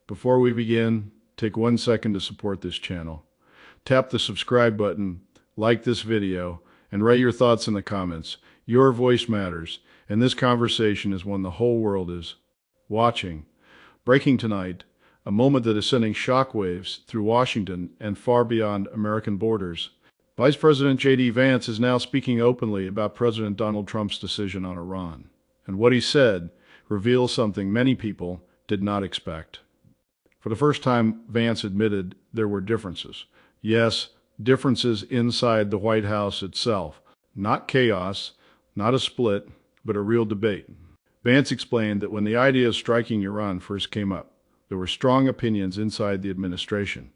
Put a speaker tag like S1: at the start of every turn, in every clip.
S1: Before we begin, take 1 second to support this channel. Tap the subscribe button, like this video, and write your thoughts in the comments. Your voice matters, and this conversation is one the whole world is watching. Breaking tonight, a moment that is sending shockwaves through Washington and far beyond American borders. Vice President JD Vance is now speaking openly about President Donald Trump's decision on Iran. And what he said reveals something many people did not expect. For the first time, Vance admitted there were differences. Yes, differences inside the White House itself. Not chaos, not a split, but a real debate. Vance explained that when the idea of striking Iran first came up, there were strong opinions inside the administration.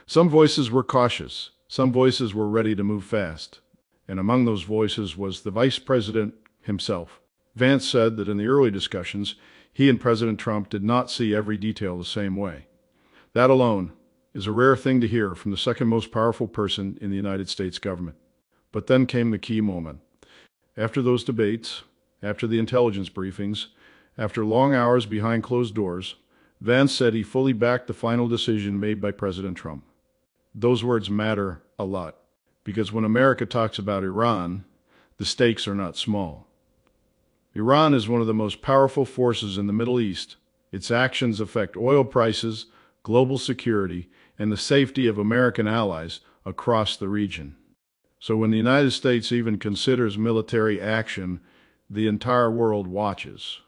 S1: Some voices were cautious. Some voices were ready to move fast. And among those voices was the Vice President himself. Vance said that in the early discussions, he and President Trump did not see every detail the same way. That alone is a rare thing to hear from the second most powerful person in the United States government. But then came the key moment. After those debates, after the intelligence briefings, after long hours behind closed doors, Vance said he fully backed the final decision made by President Trump. Those words matter a lot, because when America talks about Iran, the stakes are not small. Iran is one of the most powerful forces in the Middle East. Its actions affect oil prices, global security, and the safety of American allies across the region. So when the United States even considers military action, the entire world watches.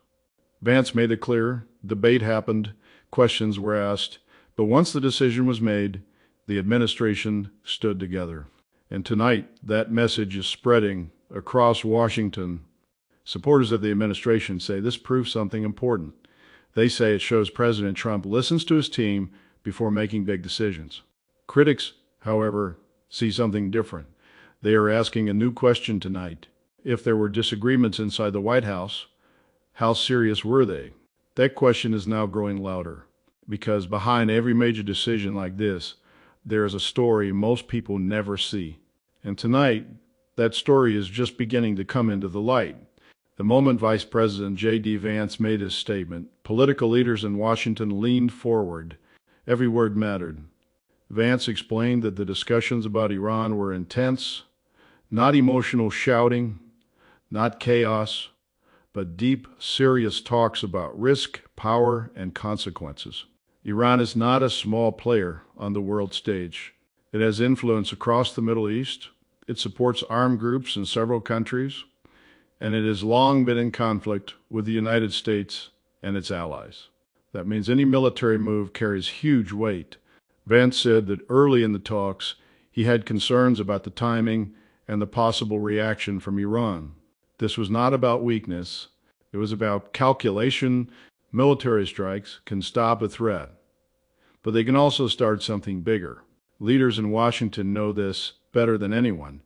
S1: Vance made it clear, debate happened, questions were asked, but once the decision was made, the administration stood together. And tonight, that message is spreading across Washington. Supporters of the administration say this proves something important. They say it shows President Trump listens to his team before making big decisions. Critics, however, see something different. They are asking a new question tonight. If there were disagreements inside the White House, how serious were they? That question is now growing louder, because behind every major decision like this, there is a story most people never see. And tonight, that story is just beginning to come into the light. The moment Vice President JD Vance made his statement, political leaders in Washington leaned forward. Every word mattered. Vance explained that the discussions about Iran were intense, not emotional shouting, not chaos, but deep, serious talks about risk, power, and consequences. Iran is not a small player on the world stage. It has influence across the Middle East. It supports armed groups in several countries, and it has long been in conflict with the United States and its allies. That means any military move carries huge weight. Vance said that early in the talks, he had concerns about the timing and the possible reaction from Iran. This was not about weakness. It was about calculation. Military strikes can stop a threat, but they can also start something bigger. Leaders in Washington know this better than anyone.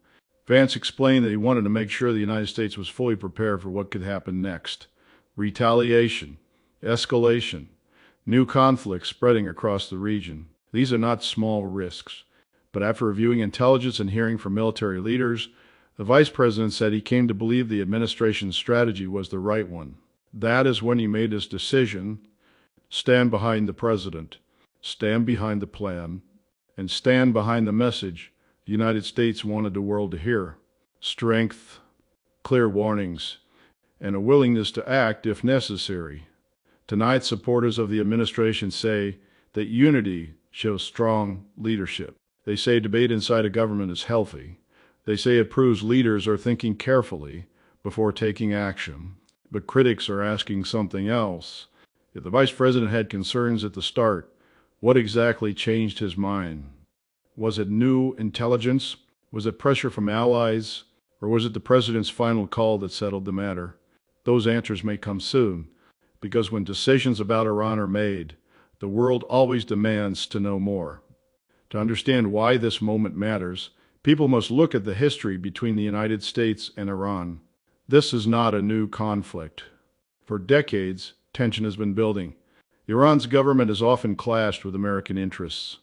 S1: Vance explained that he wanted to make sure the United States was fully prepared for what could happen next. Retaliation, escalation, new conflicts spreading across the region. These are not small risks. But after reviewing intelligence and hearing from military leaders, the vice president said he came to believe the administration's strategy was the right one. That is when he made his decision: stand behind the president, stand behind the plan, and stand behind the message the United States wanted the world to hear. Strength, clear warnings, and a willingness to act if necessary. Tonight, supporters of the administration say that unity shows strong leadership. They say debate inside a government is healthy. They say it proves leaders are thinking carefully before taking action. But critics are asking something else. If the vice president had concerns at the start, what exactly changed his mind? Was it new intelligence? Was it pressure from allies? Or was it the president's final call that settled the matter? Those answers may come soon, because when decisions about Iran are made, the world always demands to know more. To understand why this moment matters, people must look at the history between the United States and Iran. This is not a new conflict. For decades, tension has been building. Iran's government has often clashed with American interests.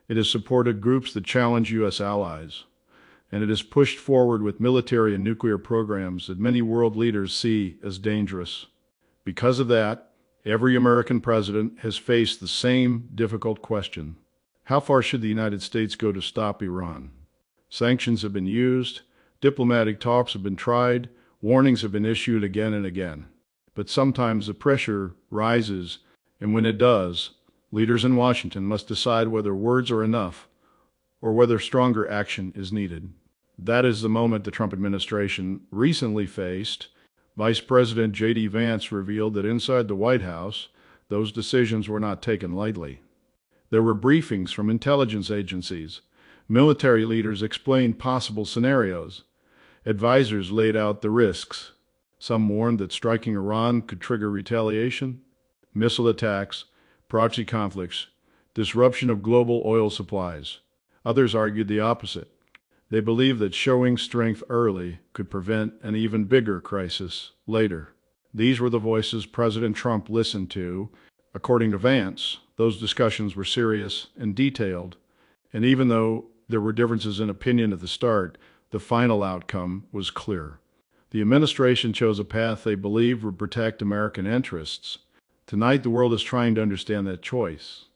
S1: It has supported groups that challenge U.S. allies, and it has pushed forward with military and nuclear programs that many world leaders see as dangerous. Because of that, Every American president has faced the same difficult question. How far should the United States go to stop Iran? Sanctions have been used, diplomatic talks have been tried, warnings have been issued again and again. But sometimes the pressure rises, and when it does, leaders in Washington must decide whether words are enough or whether stronger action is needed. That is the moment the Trump administration recently faced. Vice President JD Vance revealed that inside the White House, those decisions were not taken lightly. There were briefings from intelligence agencies. Military leaders explained possible scenarios. Advisors laid out the risks. Some warned that striking Iran could trigger retaliation, missile attacks, proxy conflicts, disruption of global oil supplies. Others argued the opposite. They believed that showing strength early could prevent an even bigger crisis later. These were the voices President Trump listened to. According to Vance, those discussions were serious and detailed, and even though there were differences in opinion at the start, the final outcome was clear. The administration chose a path they believed would protect American interests. Tonight, the world is trying to understand that choice,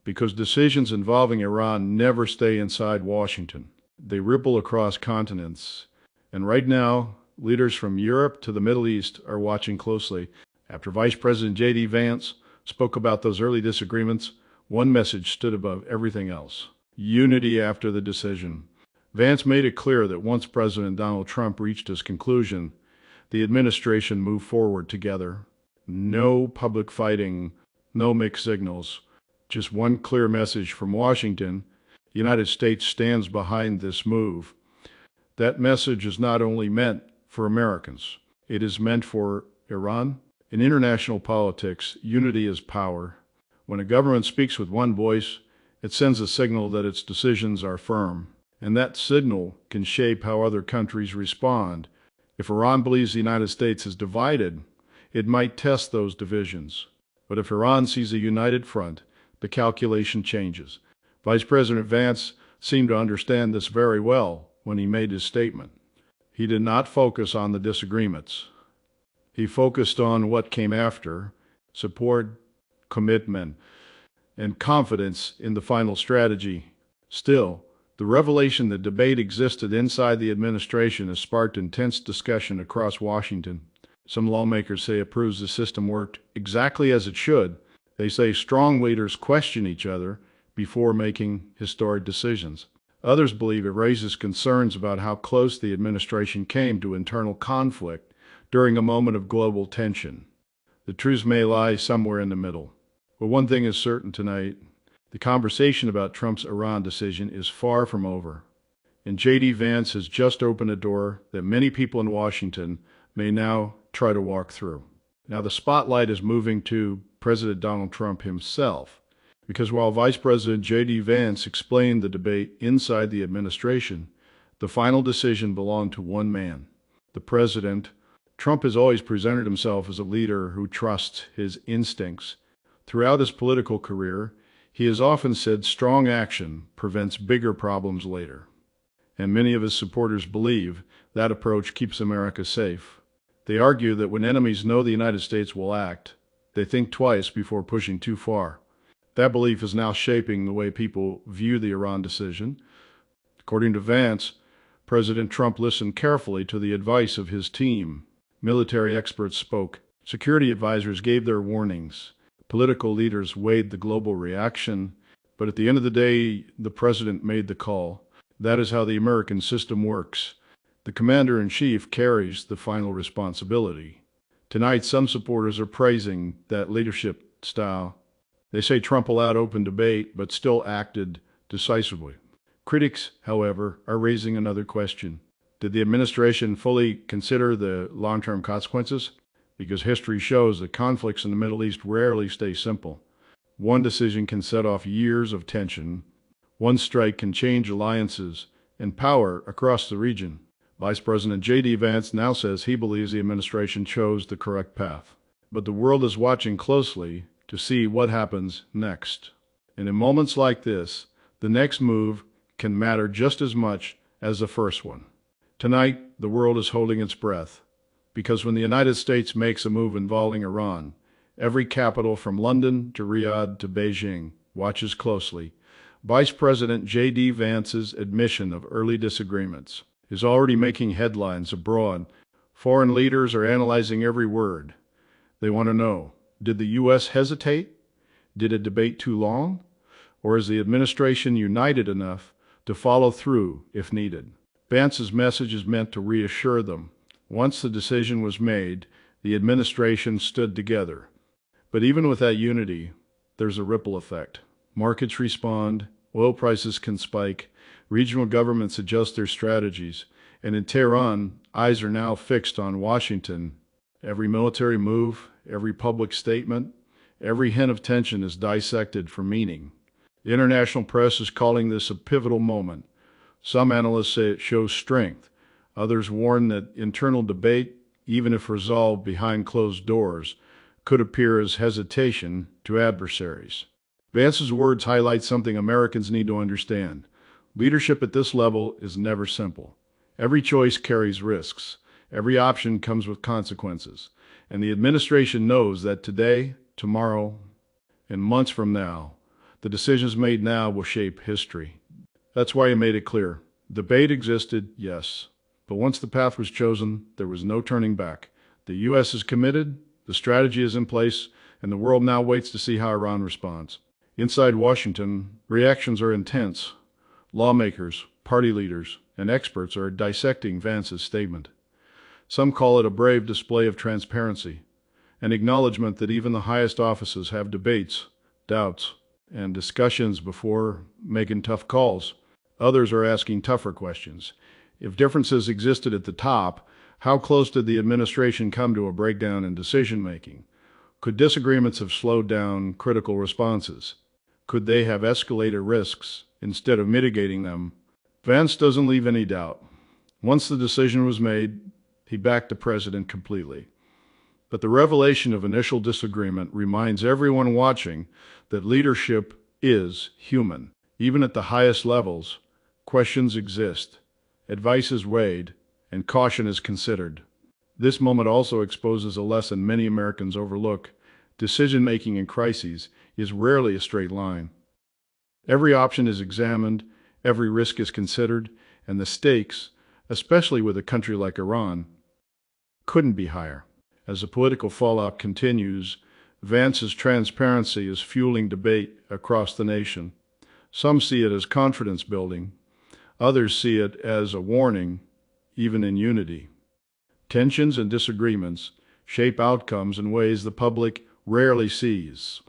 S1: because decisions involving Iran never stay inside Washington. They ripple across continents, and right now, leaders from Europe to the Middle East are watching closely. After Vice President JD Vance spoke about those early disagreements, one message stood above everything else: unity after the decision. Vance made it clear that once President Donald Trump reached his conclusion, the administration moved forward together. No public fighting, no mixed signals, just one clear message from Washington: the United States stands behind this move. That message is not only meant for Americans, it is meant for Iran. In international politics, unity is power. When a government speaks with one voice, it sends a signal that its decisions are firm, and that signal can shape how other countries respond. If Iran believes the United States is divided, it might test those divisions. But if Iran sees a united front, the calculation changes. Vice President Vance seemed to understand this very well when he made his statement. He did not focus on the disagreements. He focused on what came after: support, commitment, and confidence in the final strategy. Still, the revelation that debate existed inside the administration has sparked intense discussion across Washington. Some lawmakers say it proves the system worked exactly as it should. They say strong leaders question each other before making historic decisions. Others believe it raises concerns about how close the administration came to internal conflict during a moment of global tension. The truth may lie somewhere in the middle. But one thing is certain tonight: the conversation about Trump's Iran decision is far from over. And JD Vance has just opened a door that many people in Washington may now try to walk through. Now the spotlight is moving to President Donald Trump himself, because while Vice President JD Vance explained the debate inside the administration, the final decision belonged to one man, the president. Trump has always presented himself as a leader who trusts his instincts. Throughout his political career, he has often said strong action prevents bigger problems later. And many of his supporters believe that approach keeps America safe. They argue that when enemies know the United States will act, they think twice before pushing too far. That belief is now shaping the way people view the Iran decision. According to Vance, President Trump listened carefully to the advice of his team. Military experts spoke. Security advisors gave their warnings. Political leaders weighed the global reaction. But at the end of the day, the president made the call. That is how the American system works. The commander-in-chief carries the final responsibility. Tonight, some supporters are praising that leadership style. They say Trump allowed open debate, but still acted decisively. Critics, however, are raising another question. Did the administration fully consider the long-term consequences? Because history shows that conflicts in the Middle East rarely stay simple. One decision can set off years of tension. One strike can change alliances and power across the region. Vice President JD Vance now says he believes the administration chose the correct path. But the world is watching closely to see what happens next. And in moments like this, the next move can matter just as much as the first one. Tonight, the world is holding its breath, because when the United States makes a move involving Iran, Every capital from London to Riyadh to Beijing watches closely. Vice President JD Vance's admission of early disagreements is already making headlines abroad. Foreign leaders are analyzing every word. They want to know, did the U.S. hesitate? Did it debate too long? Or is the administration united enough to follow through if needed? Vance's message is meant to reassure them. Once the decision was made, the administration stood together. But even with that unity, there's a ripple effect. Markets respond, oil prices can spike, regional governments adjust their strategies, and in Tehran, eyes are now fixed on Washington. Every military move, every public statement, every hint of tension is dissected for meaning. The international press is calling this a pivotal moment. Some analysts say it shows strength. Others warn that internal debate, even if resolved behind closed doors, could appear as hesitation to adversaries. Vance's words highlight something Americans need to understand. Leadership at this level is never simple. Every choice carries risks. Every option comes with consequences. And the administration knows that today, tomorrow, and months from now, the decisions made now will shape history. That's why he made it clear. Debate existed, yes. But once the path was chosen, there was no turning back. The U.S. is committed, the strategy is in place, and the world now waits to see how Iran responds. Inside Washington, reactions are intense. Lawmakers, party leaders, and experts are dissecting Vance's statement. Some call it a brave display of transparency, an acknowledgement that even the highest offices have debates, doubts, and discussions before making tough calls. Others are asking tougher questions. If differences existed at the top, how close did the administration come to a breakdown in decision-making? Could disagreements have slowed down critical responses? Could they have escalated risks instead of mitigating them? Vance doesn't leave any doubt. Once the decision was made, he backed the president completely. But the revelation of initial disagreement reminds everyone watching that leadership is human. Even at the highest levels, questions exist, advice is weighed, and caution is considered. This moment also exposes a lesson many Americans overlook. Decision-making in crises is rarely a straight line. Every option is examined, every risk is considered, and the stakes, especially with a country like Iran, couldn't be higher. As the political fallout continues, Vance's transparency is fueling debate across the nation. Some see it as confidence building. Others see it as a warning, even in unity. Tensions and disagreements shape outcomes in ways the public rarely sees.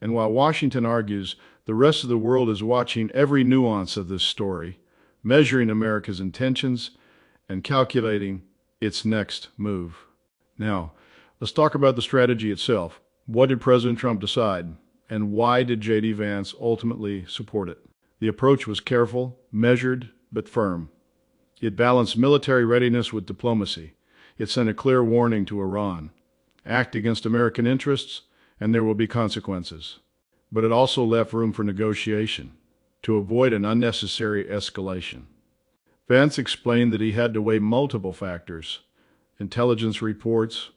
S1: And while Washington argues, the rest of the world is watching every nuance of this story, measuring America's intentions and calculating its next move. Now, let's talk about the strategy itself. What did President Trump decide? And why did JD Vance ultimately support it? The approach was careful, measured, but firm. It balanced military readiness with diplomacy. It sent a clear warning to Iran. Act against American interests, and there will be consequences. But it also left room for negotiation, to avoid an unnecessary escalation. Vance explained that he had to weigh multiple factors: intelligence reports,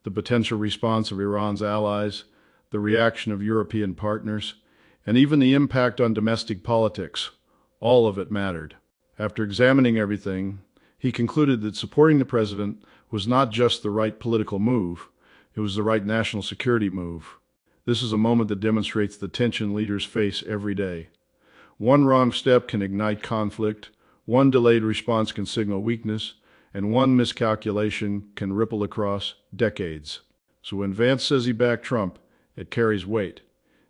S1: the potential response of Iran's allies, the reaction of European partners, and even the impact on domestic politics. All of it mattered. After examining everything, he concluded that supporting the president was not just the right political move, it was the right national security move. This is a moment that demonstrates the tension leaders face every day. One wrong step can ignite conflict, one delayed response can signal weakness, and one miscalculation can ripple across decades. So when Vance says he backed Trump, it carries weight.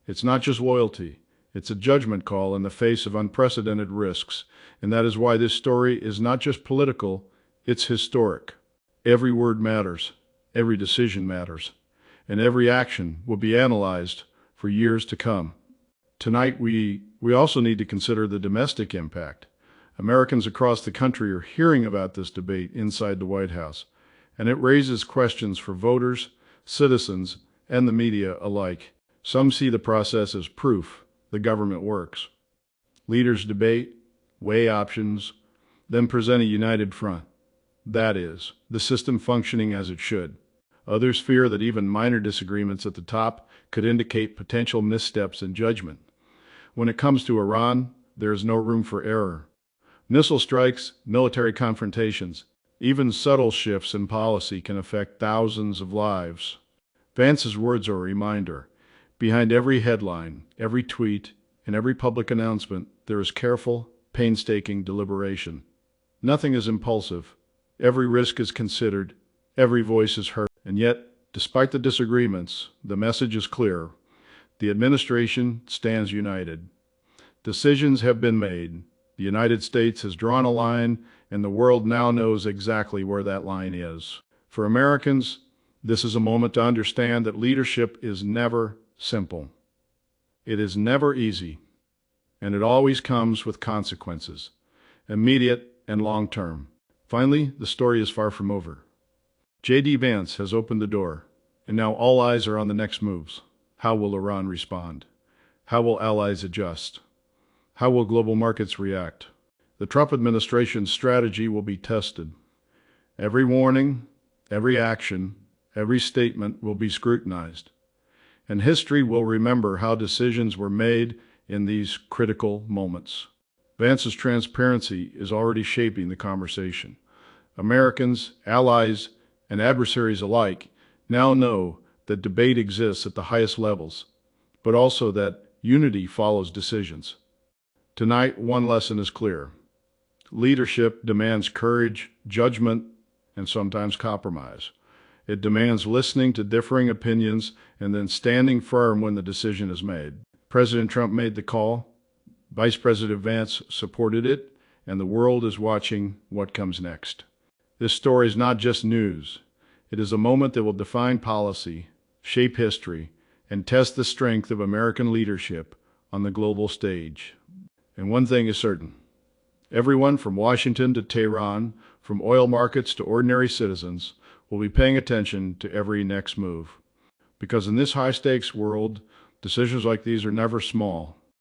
S1: It's not just loyalty, it's a judgment call in the face of unprecedented risks, and that is why this story is not just political, it's historic. Every word matters, every decision matters, and every action will be analyzed for years to come. Tonight, we also need to consider the domestic impact. Americans across the country are hearing about this debate inside the White House, and it raises questions for voters, citizens, and the media alike. Some see the process as proof the government works. Leaders debate, weigh options, then present a united front. That is, the system functioning as it should. Others fear that even minor disagreements at the top could indicate potential missteps in judgment. When it comes to Iran, there is no room for error. Missile strikes, military confrontations, even subtle shifts in policy can affect thousands of lives. Vance's words are a reminder. Behind every headline, every tweet, and every public announcement, there is careful, painstaking deliberation. Nothing is impulsive. Every risk is considered. Every voice is heard. And yet, despite the disagreements, the message is clear. The administration stands united. Decisions have been made. The United States has drawn a line, and the world now knows exactly where that line is. For Americans, this is a moment to understand that leadership is never simple. It is never easy, and it always comes with consequences, immediate and long-term. Finally, the story is far from over. JD Vance has opened the door, and now all eyes are on the next moves. How will Iran respond? How will allies adjust? How will global markets react? The Trump administration's strategy will be tested. Every warning, every action, every statement will be scrutinized. And history will remember how decisions were made in these critical moments. Vance's transparency is already shaping the conversation. Americans, allies, and adversaries alike now know that debate exists at the highest levels, but also that unity follows decisions. Tonight, one lesson is clear. Leadership demands courage, judgment, and sometimes compromise. It demands listening to differing opinions and then standing firm when the decision is made. President Trump made the call, Vice President Vance supported it, and the world is watching what comes next. This story is not just news. It is a moment that will define policy, shape history, and test the strength of American leadership on the global stage. And one thing is certain. Everyone from Washington to Tehran, from oil markets to ordinary citizens, will be paying attention to every next move. Because in this high-stakes world, decisions like these are never small.